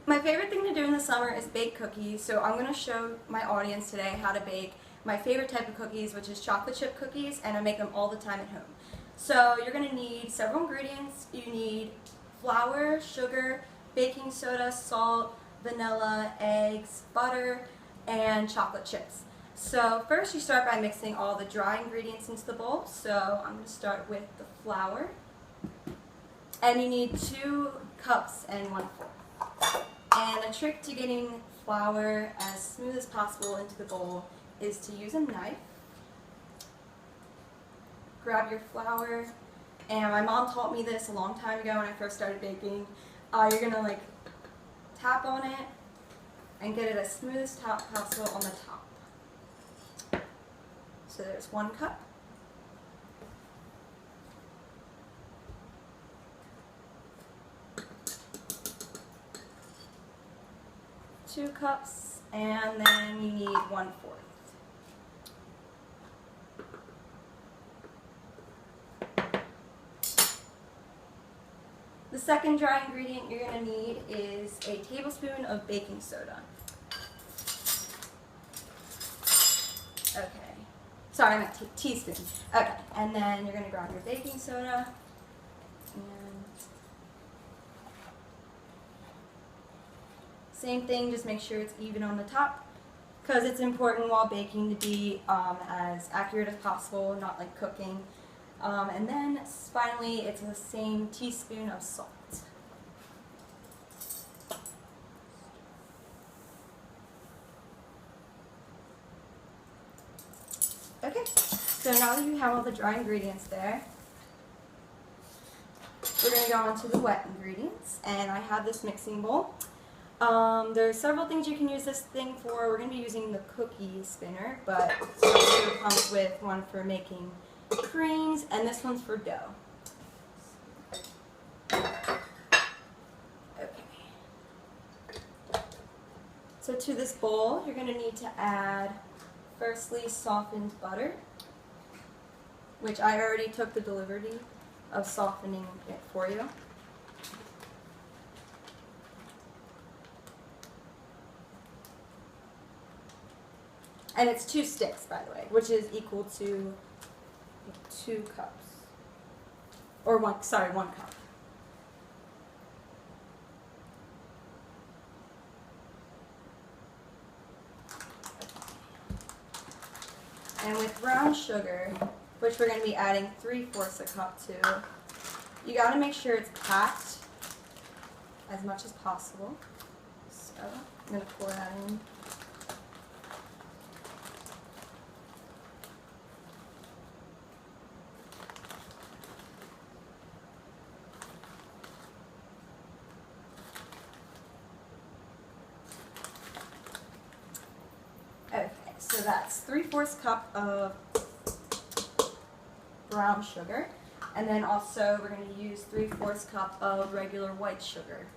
My favorite thing to do in the summer is bake cookies, so I'm going to show my audience today how to bake my favorite type of cookies, which is chocolate chip cookies, and I make them all the time at home. So you're going to need several ingredients. You need flour, sugar, baking soda, salt, vanilla, eggs, butter, and chocolate chips. So first you start by mixing all the dry ingredients into the bowl. So I'm going to start with the flour. And you need 2 cups and 1 fork. And a trick to getting flour as smooth as possible into the bowl is to use a knife. Grab your flour, and my mom taught me this a long time ago when I first started baking. You're going to tap on it and get it as smooth as possible on the top. So there's 1 cup. 2 cups, and then you need 1/4. The second dry ingredient you're going to need is a tablespoon of baking soda. Okay. Sorry, I meant teaspoon. Okay, and then you're going to grab your baking soda and same thing, just make sure it's even on the top, because it's important while baking to be as accurate as possible, not like cooking. And then finally, it's the same teaspoon of salt. Okay, so now that you have all the dry ingredients there, we're going to go on to the wet ingredients, and I have this mixing bowl. There are several things you can use this thing for. We're going to be using the cookie spinner, but it also comes with one for making creams, and this one's for dough. Okay. So to this bowl, you're going to need to add, firstly, softened butter, which I already took the liberty of softening it for you. And it's 2 sticks, by the way, which is equal to 2 cups. Or 1 cup. And with brown sugar, which we're going to be adding 3/4 a cup to, you got to make sure it's packed as much as possible. So I'm going to pour that in. Okay, so that's 3/4 cup of brown sugar, and then also we're going to use 3/4 cup of regular white sugar.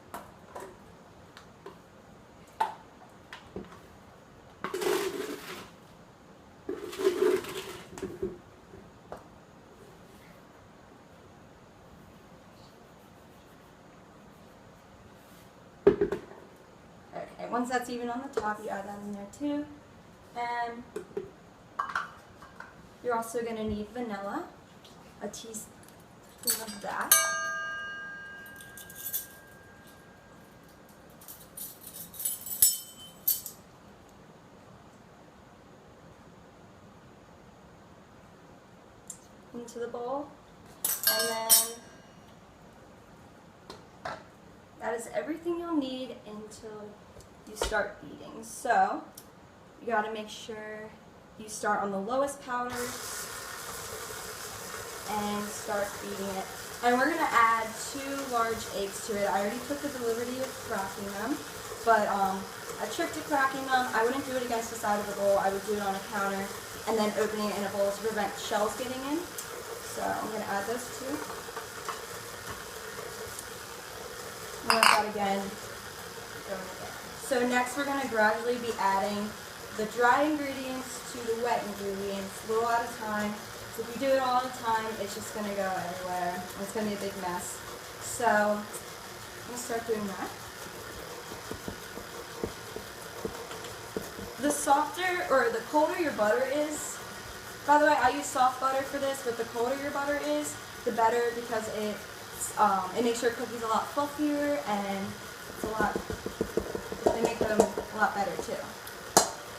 Okay, once that's even on the top, you add that in there too. And you're also going to need vanilla, a teaspoon of that. Into the bowl. And then that is everything you'll need until you start beating. So you got to make sure you start on the lowest powder and start beating it. And we're going to add 2 large eggs to it. I already took the liberty of cracking them, but a trick to cracking them, I wouldn't do it against the side of the bowl. I would do it on a counter and then opening it in a bowl to prevent shells getting in. So I'm going to add those 2. And like that again. So next we're going to gradually be adding the dry ingredients to the wet ingredients, a little at a time. So if you do it all the time, it's just going to go everywhere. And it's going to be a big mess. So I'm going to start doing that. The softer or the colder your butter is, by the way, I use soft butter for this, but the colder your butter is, the better, because it makes your cookies a lot fluffier, and they make them a lot better too.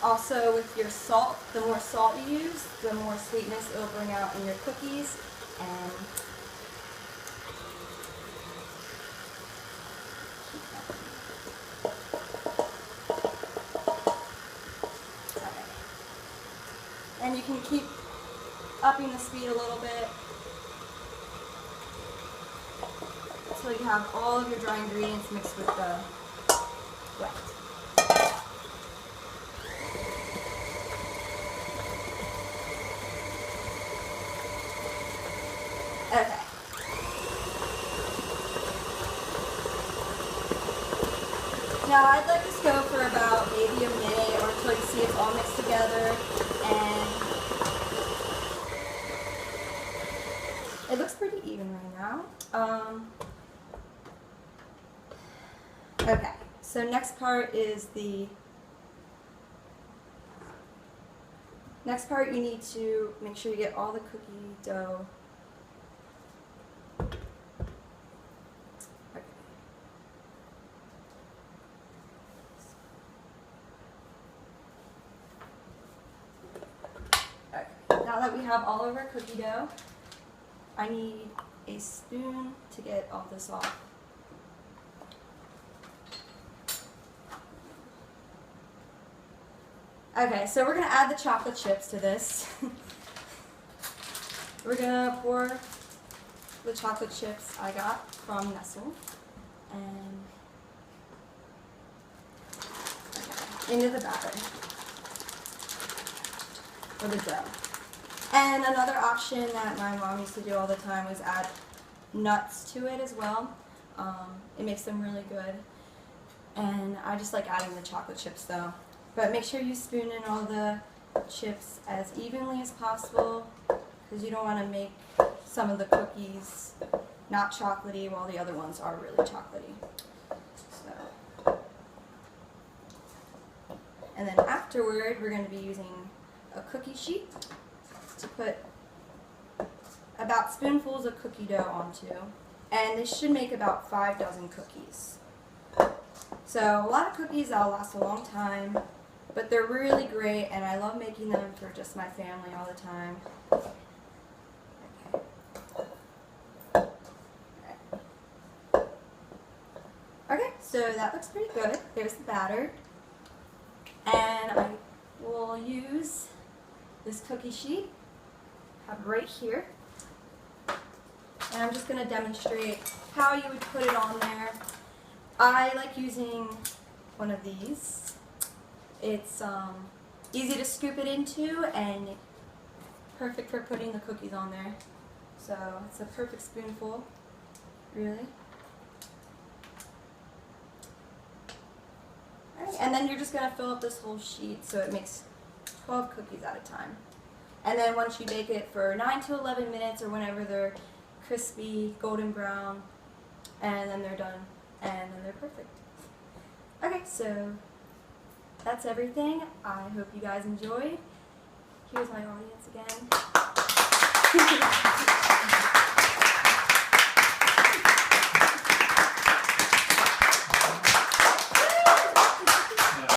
Also, with your salt, the more salt you use, the more sweetness it will bring out in your cookies. And and you can keep upping the speed a little bit until you have all of your dry ingredients mixed with the wet. Okay. Now I'd let this go for about maybe a minute or until you see it's all mixed together, and it looks pretty even right now. Okay, so next part is next part you need to make sure you get all the cookie dough. Now that we have all of our cookie dough, I need a spoon to get all this off. Okay, so we're going to add the chocolate chips to this. We're going to pour the chocolate chips I got from Nestle and into the batter, or the dough. And another option that my mom used to do all the time was add nuts to it as well. It makes them really good. And I just like adding the chocolate chips though. But make sure you spoon in all the chips as evenly as possible, because you don't want to make some of the cookies not chocolatey while the other ones are really chocolatey. So, and then afterward, we're going to be using a cookie sheet to put about spoonfuls of cookie dough onto, and this should make about 5 dozen cookies. So a lot of cookies that'll last a long time, but they're really great, and I love making them for just my family all the time. Okay, so that looks pretty good. There's the batter, and I will use this cookie sheet I have right here, and I'm just going to demonstrate how you would put it on there. I like using one of these. It's easy to scoop it into and perfect for putting the cookies on there. So it's a perfect spoonful, really. Alright, and then you're just going to fill up this whole sheet so it makes 12 cookies at a time. And then once you bake it for 9 to 11 minutes, or whenever they're crispy, golden brown, and then they're done, and then they're perfect. Okay, so that's everything. I hope you guys enjoyed. Here's my audience again.